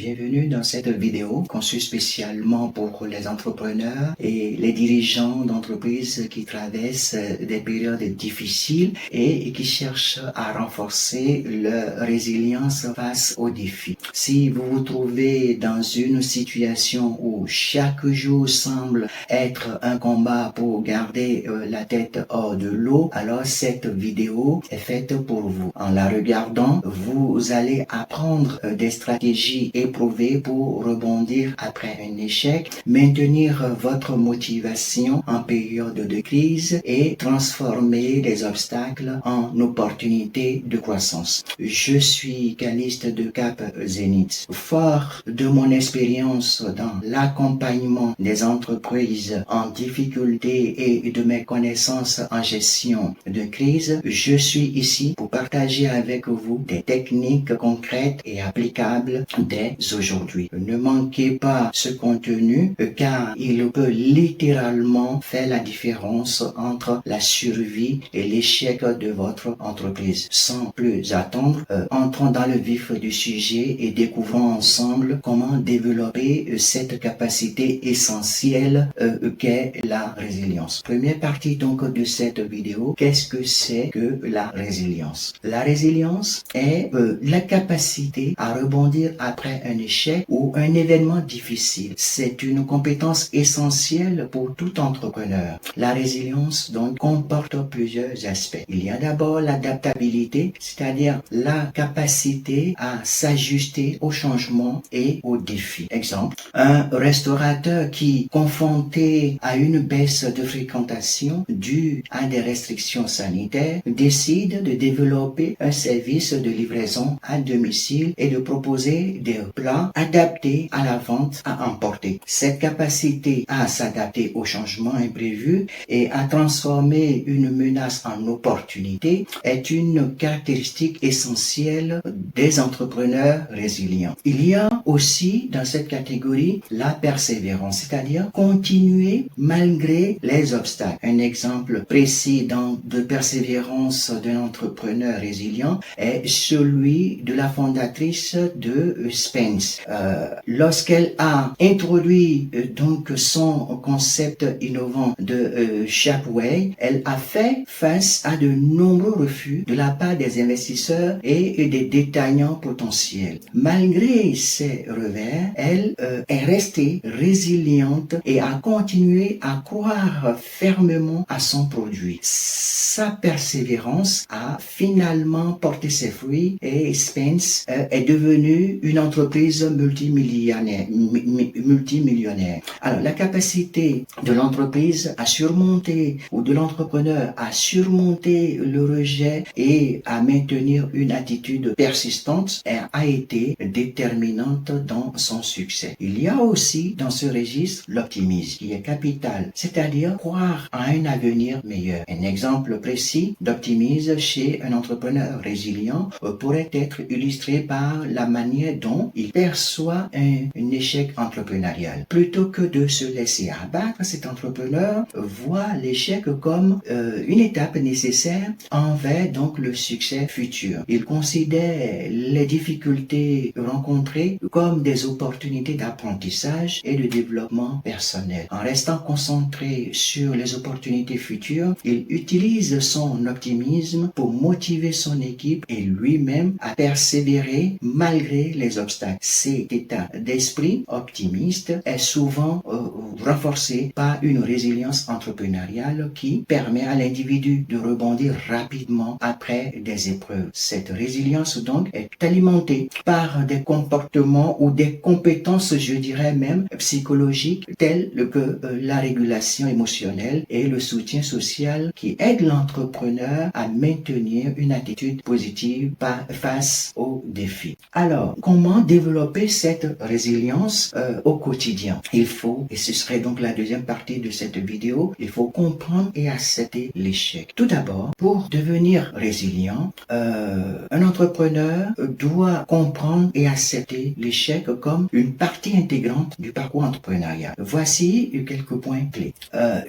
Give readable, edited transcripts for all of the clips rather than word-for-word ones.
Bienvenue dans cette vidéo conçue spécialement pour les entrepreneurs et les dirigeants d'entreprises qui traversent des périodes difficiles et qui cherchent à renforcer leur résilience face aux défis. Si vous vous trouvez dans une situation où chaque jour semble être un combat pour garder la tête hors de l'eau, alors cette vidéo est faite pour vous. En la regardant, vous allez apprendre des stratégies éprouvées pour rebondir après un échec, maintenir votre motivation en période de crise et transformer les obstacles en opportunités de croissance. Je suis Calliste de Cap Zenith. Fort de mon expérience dans l'accompagnement des entreprises en difficulté et de mes connaissances en gestion de crise, je suis ici pour partager avec vous des techniques concrètes et applicables dès aujourd'hui. Ne manquez pas ce contenu car il peut littéralement faire la différence entre la survie et l'échec de votre entreprise. Sans plus attendre, entrons dans le vif du sujet et découvrons ensemble comment développer cette capacité essentielle qu'est la résilience. Première partie donc de cette vidéo, qu'est-ce que c'est que la résilience? La résilience est la capacité à rebondir après un échec ou un événement difficile. C'est une compétence essentielle pour tout entrepreneur. La résilience donc comporte plusieurs aspects. Il y a d'abord l'adaptabilité, c'est-à-dire la capacité à s'ajuster aux changements et aux défis. Exemple, un restaurateur qui, confronté à une baisse de fréquentation due à des restrictions sanitaires, décide de développer un service de livraison à domicile et de proposer des plats adaptés à la vente à emporter. Cette capacité à s'adapter aux changements imprévus et à transformer une menace en opportunité est une caractéristique essentielle des entrepreneurs résilients. Il y a aussi dans cette catégorie la persévérance, c'est-à-dire continuer malgré les obstacles. Un exemple précis de persévérance d'un entrepreneur résilient est celui de la fondatrice de Spence. Lorsqu'elle a introduit donc son concept innovant de Shapeway, elle a fait face à de nombreux refus de la part des investisseurs et des détaillants potentiels. Malgré ces revers, elle est restée résiliente et a continué à croire fermement à son produit. Sa persévérance a finalement porté ses fruits et Spence est devenue une entreprise multimillionnaire. Alors, la capacité de l'entreprise à surmonter ou de l'entrepreneur à surmonter le rejet et à maintenir une attitude persistante a été déterminante dans son succès. Il y a aussi dans ce registre l'optimisme qui est capital, c'est-à-dire croire à un avenir meilleur. Un exemple précis d'optimisme chez un entrepreneur résilient pourrait être illustré par la manière dont il perçoit un échec entrepreneurial. Plutôt que de se laisser abattre, cet entrepreneur voit l'échec comme une étape nécessaire envers donc le succès futur. Il considère les difficultés rencontrées comme des opportunités d'apprentissage et de développement personnel. En restant concentré sur les opportunités futures, il utilise son optimisme pour motiver son équipe et lui-même à persévérer malgré les obstacles. Cet état d'esprit optimiste est souvent renforcé par une résilience entrepreneuriale qui permet à l'individu de rebondir rapidement après des épreuves. Cette résilience donc est alimentée par des comportements ou des compétences, je dirais même psychologiques, telles que la régulation émotionnelle et le soutien social qui aident l'entrepreneur à maintenir une attitude positive face aux défis. Alors, comment développer cette résilience au quotidien? Il faut, et ce serait donc la deuxième partie de cette vidéo, il faut comprendre et accepter l'échec. Tout d'abord, pour devenir résilient, un entrepreneur doit comprendre et accepter l'échec comme une partie intégrante du parcours entrepreneurial. Voici quelques points clés.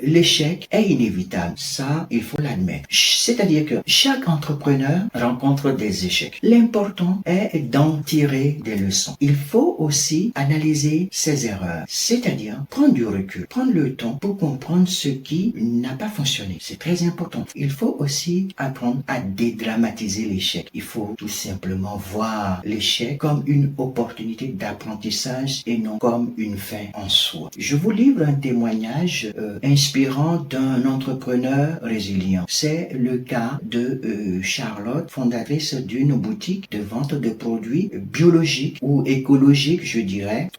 L'échec est inévitable, ça, il faut l'admettre. C'est-à-dire que chaque entrepreneur rencontre des échecs. L'important est d'en tirer des leçons. leçons. Il faut aussi analyser ses erreurs, c'est-à-dire prendre du recul, prendre le temps pour comprendre ce qui n'a pas fonctionné. C'est très important. Il faut aussi apprendre à dédramatiser l'échec. Il faut tout simplement voir l'échec comme une opportunité d'apprentissage et non comme une fin en soi. Je vous livre un témoignage inspirant d'un entrepreneur résilient. C'est le cas de Charlotte, fondatrice d'une boutique de vente de produits biologiques ou écologiques, je dirais,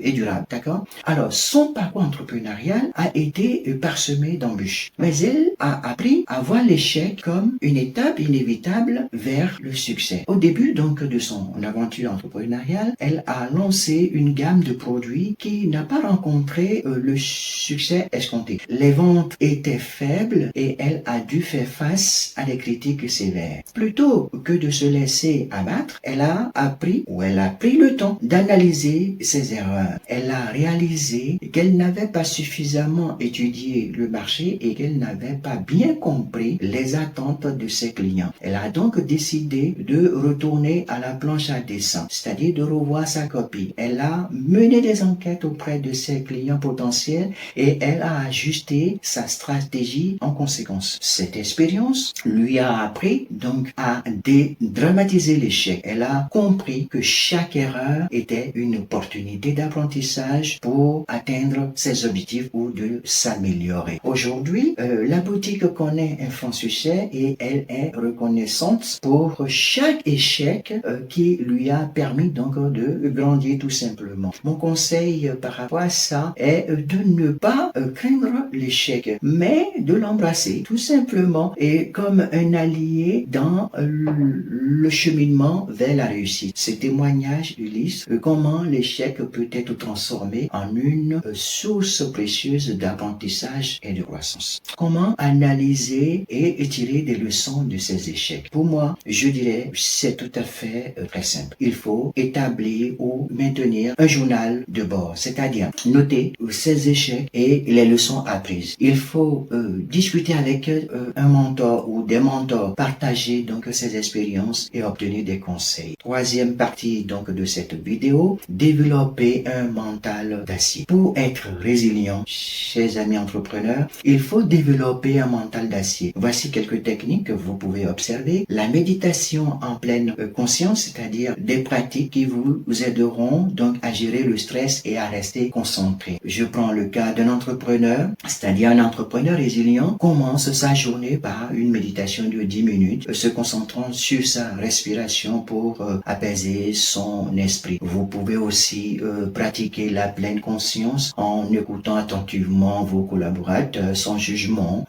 et durables. D'accord? Alors, son parcours entrepreneurial a été parsemé d'embûches, mais elle a appris à voir l'échec comme une étape inévitable vers le succès. Au début donc de son aventure entrepreneuriale, elle a lancé une gamme de produits qui n'a pas rencontré le succès escompté. Les ventes étaient faibles et elle a dû faire face à des critiques sévères. Plutôt que de se laisser abattre, elle a pris le temps d'analyser ses erreurs. Elle a réalisé qu'elle n'avait pas suffisamment étudié le marché et qu'elle n'avait pas bien compris les attentes de ses clients. Elle a donc décidé de retourner à la planche à dessin, c'est-à-dire de revoir sa copie. Elle a mené des enquêtes auprès de ses clients potentiels et elle a ajusté sa stratégie en conséquence. Cette expérience lui a appris donc à dédramatiser l'échec. Elle a compris que chaque erreur était une opportunité d'apprentissage pour atteindre ses objectifs ou de s'améliorer. Aujourd'hui, la boutique connaît un franc succès et elle est reconnaissante pour chaque échec qui lui a permis donc de grandir tout simplement. Mon conseil par rapport à ça est de ne pas craindre l'échec, mais de l'embrasser tout simplement et comme un allié dans le cheminement vers la réussite. Ces témoignages illustrent comment l'échec peut être transformé en une source précieuse d'apprentissage et de croissance. Comment analyser et tirer des leçons de ces échecs? Pour moi, je dirais, c'est tout à fait très simple. Il faut établir ou maintenir un journal de bord, c'est-à-dire noter ses échecs et les leçons apprises. Il faut discuter avec un mentor ou des mentors, partager donc ces expériences et obtenir des conseils. Troisième partie donc de cette vidéo, développer un mental d'acier. Pour être résilient, chers amis entrepreneurs, il faut développer un mental d'acier. Voici quelques techniques que vous pouvez observer. La méditation en pleine conscience, c'est-à-dire des pratiques qui vous aideront donc à gérer le stress et à rester concentré. Je prends le cas d'un entrepreneur, c'est-à-dire un entrepreneur résilient commence sa journée par une méditation de 10 minutes, se concentrant sur sa respiration pour apaiser son esprit. Vous pouvez aussi pratiquer la pleine conscience en écoutant attentivement vos collaborateurs sans jugement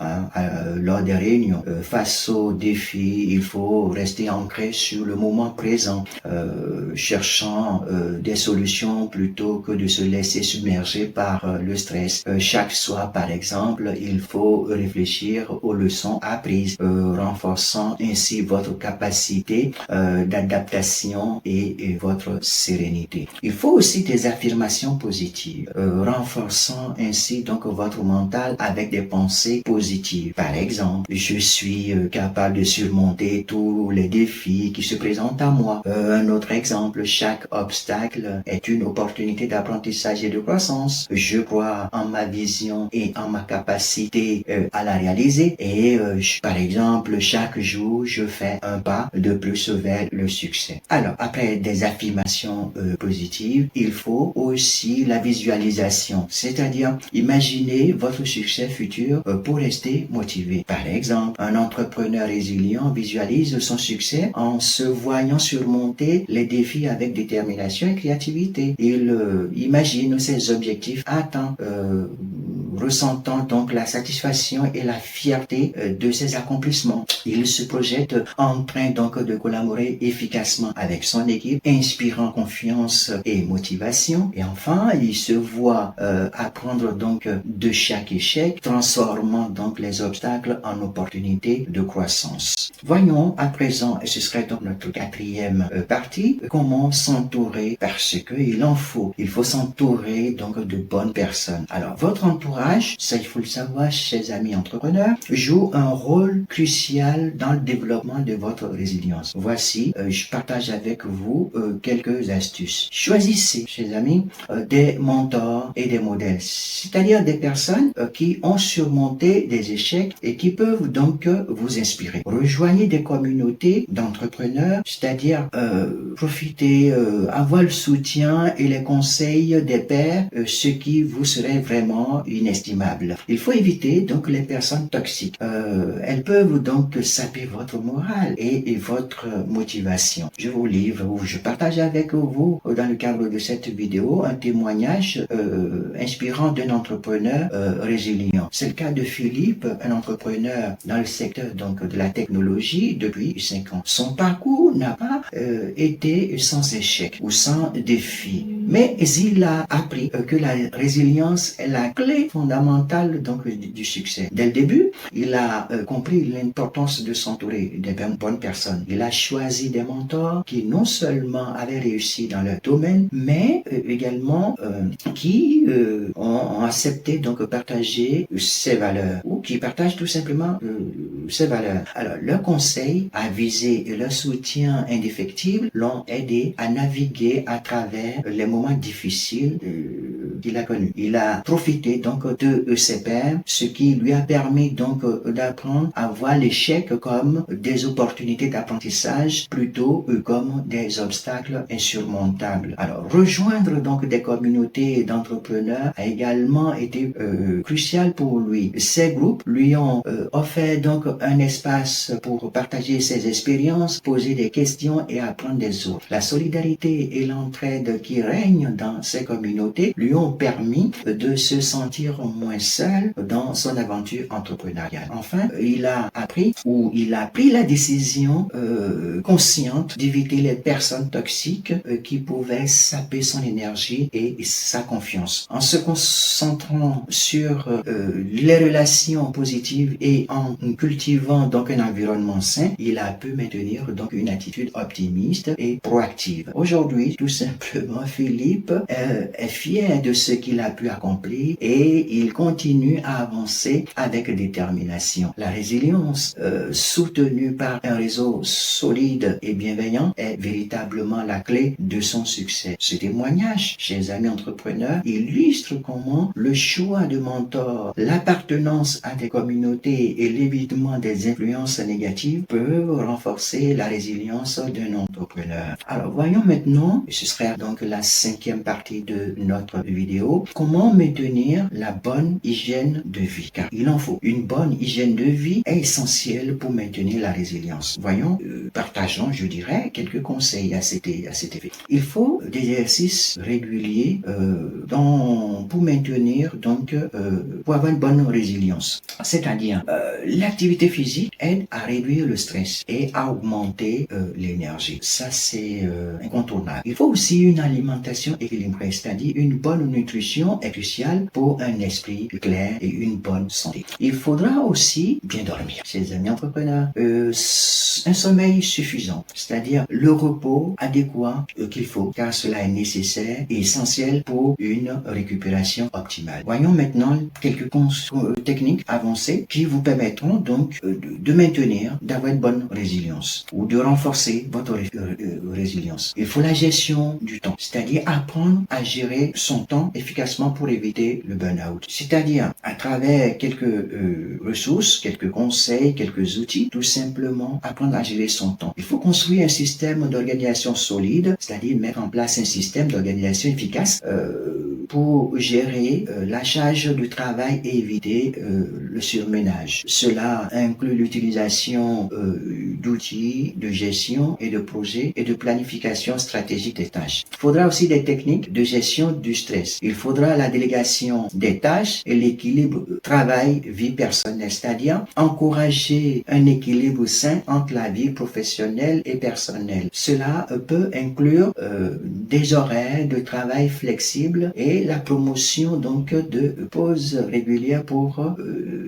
lors des réunions. Face aux défis, il faut rester ancré sur le moment présent, cherchant des solutions plutôt que de se laisser submerger par le stress. Chaque soir, par exemple, il faut réfléchir aux leçons apprises, renforçant ainsi votre capacité d'adaptation et votre sérénité. Il faut aussi des affirmations positives, renforçant ainsi donc votre mental avec des pensées positives. Par exemple, je suis capable de surmonter tous les défis qui se présentent à moi. Un autre exemple, chaque obstacle est une opportunité d'apprentissage et de croissance. Je crois en ma vision et en ma capacité à la réaliser et par exemple, chaque jour, je fais un pas de plus vers le succès. Alors, après des affirmations positives, il faut aussi la visualisation, c'est-à-dire imaginer votre succès futur pour rester motivé. Par exemple, un entrepreneur résilient visualise son succès en se voyant surmonter les défis avec détermination et créativité. Il imagine ses objectifs atteints, ressentant donc la satisfaction et la fierté de ses accomplissements. Il se projette en train donc de collaborer efficacement avec son équipe, inspirant confiance et motivation. Et enfin, il se voit apprendre donc de chaque échec, transformant donc les obstacles en opportunités de croissance. Voyons à présent, et ce serait donc notre quatrième partie, comment s'entourer, parce que il en faut. Il faut s'entourer donc de bonnes personnes. Alors, votre entourage l'entourage, ça il faut le savoir, chers amis entrepreneurs, joue un rôle crucial dans le développement de votre résilience. Voici, je partage avec vous quelques astuces. Choisissez, chers amis, des mentors et des modèles, c'est-à-dire des personnes qui ont surmonté des échecs et qui peuvent donc vous inspirer. Rejoignez des communautés d'entrepreneurs, c'est-à-dire profitez, avoir le soutien et les conseils des pairs, ce qui vous serait vraiment inestimable. Il faut éviter donc les personnes toxiques. Elles peuvent donc saper votre morale et votre motivation. Je vous livre ou je partage avec vous dans le cadre de cette vidéo un témoignage inspirant d'un entrepreneur résilient. C'est le cas de Philippe, un entrepreneur dans le secteur donc de la technologie depuis 5 ans. Son parcours n'a pas été sans échec ou sans défi, mais il a appris que la résilience est la clé fondamentale donc du succès. Dès le début, il a compris l'importance de s'entourer des bonnes personnes. Il a choisi des mentors qui non seulement avaient réussi dans leur domaine, mais également qui ont accepté donc partager ses valeurs ou qui partagent tout simplement ses valeurs. Alors, leur conseil avisé et leur soutien indéfectible l'ont aidé à naviguer à travers les moments difficiles qu'il a connus. Il a profité donc de ses pairs, ce qui lui a permis donc d'apprendre à voir l'échec comme des opportunités d'apprentissage plutôt que comme des obstacles insurmontables. Alors, rejoindre donc des communautés d'entrepreneurs a également été crucial pour lui. Ces groupes lui ont offert donc un espace pour partager ses expériences, poser des questions et apprendre des autres. La solidarité et l'entraide qui règnent dans ces communautés lui ont permis de se sentir moins seul dans son aventure entrepreneuriale. Enfin, il a appris ou il a pris la décision consciente d'éviter les personnes toxiques qui pouvaient saper son énergie et sa confiance. En se concentrant sur les relations positives et en cultivant donc un environnement sain, il a pu maintenir donc une attitude optimiste et proactive. Aujourd'hui, tout simplement, Philippe est fier de ce qu'il a pu accomplir et il continue à avancer avec détermination. La résilience soutenue par un réseau solide et bienveillant est véritablement la clé de son succès. Ce témoignage, chers amis entrepreneurs, illustre comment le choix de mentors, l'appartenance à des communautés et l'évitement des influences négatives peuvent renforcer la résilience d'un entrepreneur. Alors voyons maintenant, ce sera donc la 5e partie de notre vidéo, comment maintenir la bonne hygiène de vie. Car il en faut. Une bonne hygiène de vie est essentielle pour maintenir la résilience. Voyons, partageons, je dirais, quelques conseils à cet effet. Il faut des exercices réguliers pour maintenir donc pour avoir une bonne résilience. C'est-à-dire l'activité physique aide à réduire le stress et à augmenter l'énergie. Ça c'est incontournable. Il faut aussi une alimentation équilibrée, c'est-à-dire une bonne nutrition est cruciale pour un esprit clair et une bonne santé. Il faudra aussi bien dormir, chers amis entrepreneurs, un sommeil suffisant, c'est-à-dire le repos adéquat qu'il faut, car cela est nécessaire et essentiel pour une récupération optimale. Voyons maintenant quelques techniques avancées qui vous permettront donc de maintenir, d'avoir une bonne résilience ou de renforcer votre résilience. Il faut la gestion du temps, c'est-à-dire apprendre à gérer son temps efficacement pour éviter le burn-out. C'est-à-dire à travers quelques ressources, quelques conseils, quelques outils, tout simplement apprendre à gérer son temps. Il faut construire un système d'organisation solide, c'est-à-dire mettre en place un système d'organisation efficace pour gérer la charge du travail et éviter le surménage. Cela inclut l'utilisation d'outils de gestion et de projets et de planification stratégique des tâches. Il faudra aussi des techniques de gestion du stress. Il faudra la délégation des tâches et l'équilibre travail-vie personnelle, c'est-à-dire encourager un équilibre sain entre la vie professionnelle et personnelle. Cela peut inclure des horaires de travail flexibles et et la promotion donc de pauses régulières pour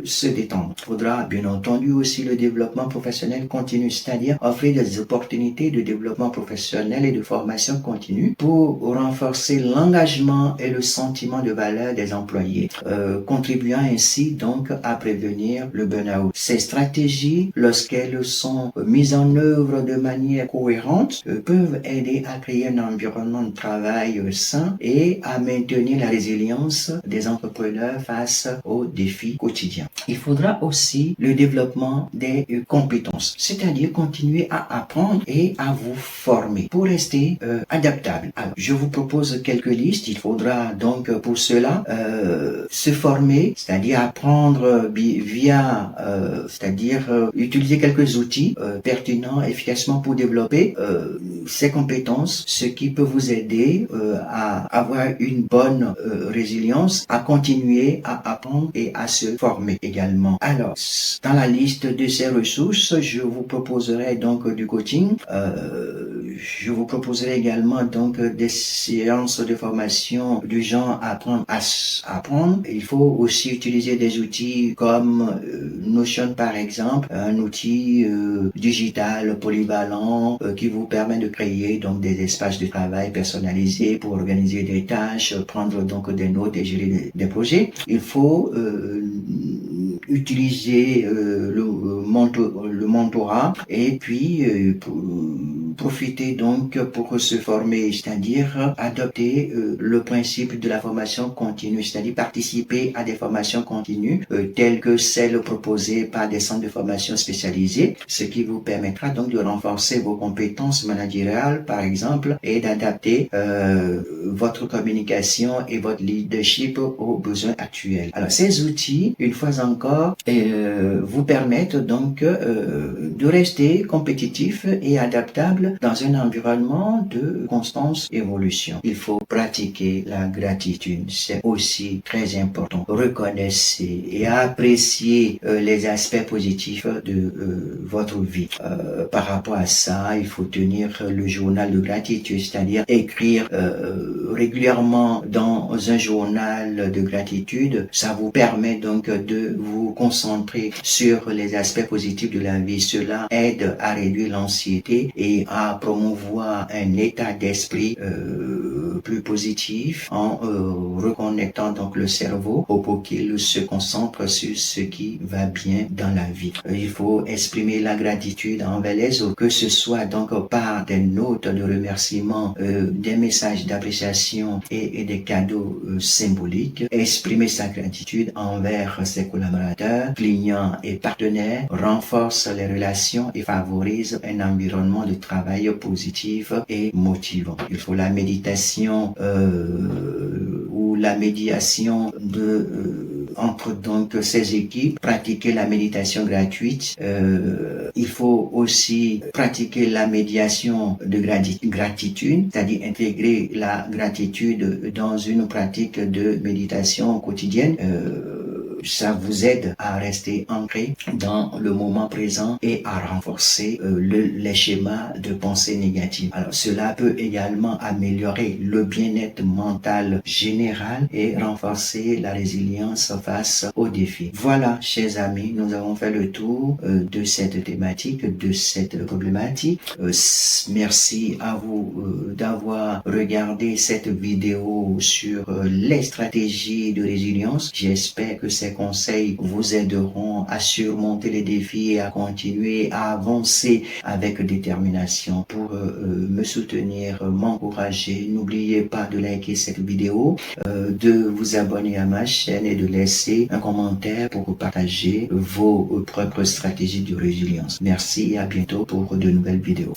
se détendre. Il faudra bien entendu aussi le développement professionnel continu, c'est-à-dire offrir des opportunités de développement professionnel et de formation continue pour renforcer l'engagement et le sentiment de valeur des employés, contribuant ainsi donc à prévenir le burn-out. Ces stratégies, lorsqu'elles sont mises en œuvre de manière cohérente, peuvent aider à créer un environnement de travail sain et à maintenir la résilience des entrepreneurs face aux défis quotidiens. Il faudra aussi le développement des compétences, c'est-à-dire continuer à apprendre et à vous former pour rester adaptable. Alors, je vous propose quelques listes. Il faudra donc pour cela se former, c'est-à-dire apprendre via, c'est-à-dire utiliser quelques outils pertinents efficacement pour développer ces compétences, ce qui peut vous aider à avoir une bonne résilience, à continuer à apprendre et à se former également. Alors, dans la liste de ces ressources, je vous proposerai donc du coaching. Je vous proposerai également donc des séances de formation du genre apprendre à apprendre. Il faut aussi utiliser des outils comme Notion par exemple, un outil digital polyvalent qui vous permet de créer donc des espaces de travail personnalisés pour organiser des tâches, prendre donc des notes et gérer des projets. Il faut utiliser le mentorat et puis profiter donc pour se former, c'est-à-dire adopter le principe de la formation continue, c'est-à-dire participer à des formations continues telles que celles proposées par des centres de formation spécialisés, ce qui vous permettra donc de renforcer vos compétences managériales par exemple et d'adapter votre communication et votre leadership aux besoins actuels. Alors ces outils, une fois encore, vous permettent donc de rester compétitif et adaptable dans un environnement de constante évolution. Il faut pratiquer la gratitude, c'est aussi très important. Reconnaissez et appréciez les aspects positifs de votre vie. Par rapport à ça, il faut tenir le journal de gratitude, c'est-à-dire écrire régulièrement dans un journal de gratitude. Ça vous permet donc de vous concentrer sur les aspects positifs de la vie. Cela aide à réduire l'anxiété et à promouvoir un état d'esprit plus positif en reconnectant donc le cerveau pour qu'il se concentre sur ce qui va bien dans la vie. Il faut exprimer la gratitude envers les autres, que ce soit donc par des notes de remerciement, des messages d'appréciation et des cadeaux symboliques. Exprimer sa gratitude envers ses collaborateurs, clients et partenaires renforce les relations et favorise un environnement de travail positif et motivant. Il faut la méditation ou la médiation entre donc ces équipes, pratiquer la méditation gratuite. Il faut aussi pratiquer la médiation de gratitude, c'est-à-dire intégrer la gratitude dans une pratique de méditation quotidienne. Ça vous aide à rester ancré dans le moment présent et à renforcer les schémas de pensée négative. Alors cela peut également améliorer le bien-être mental général et renforcer la résilience face aux défis. Voilà, chers amis, nous avons fait le tour de cette thématique, de cette problématique. Merci à vous d'avoir regardé cette vidéo sur les stratégies de résilience. J'espère que ces conseils vous aideront à surmonter les défis et à continuer à avancer avec détermination. Pour me soutenir, m'encourager, n'oubliez pas de liker cette vidéo, de vous abonner à ma chaîne et de laisser un commentaire pour partager vos propres stratégies de résilience. Merci et à bientôt pour de nouvelles vidéos.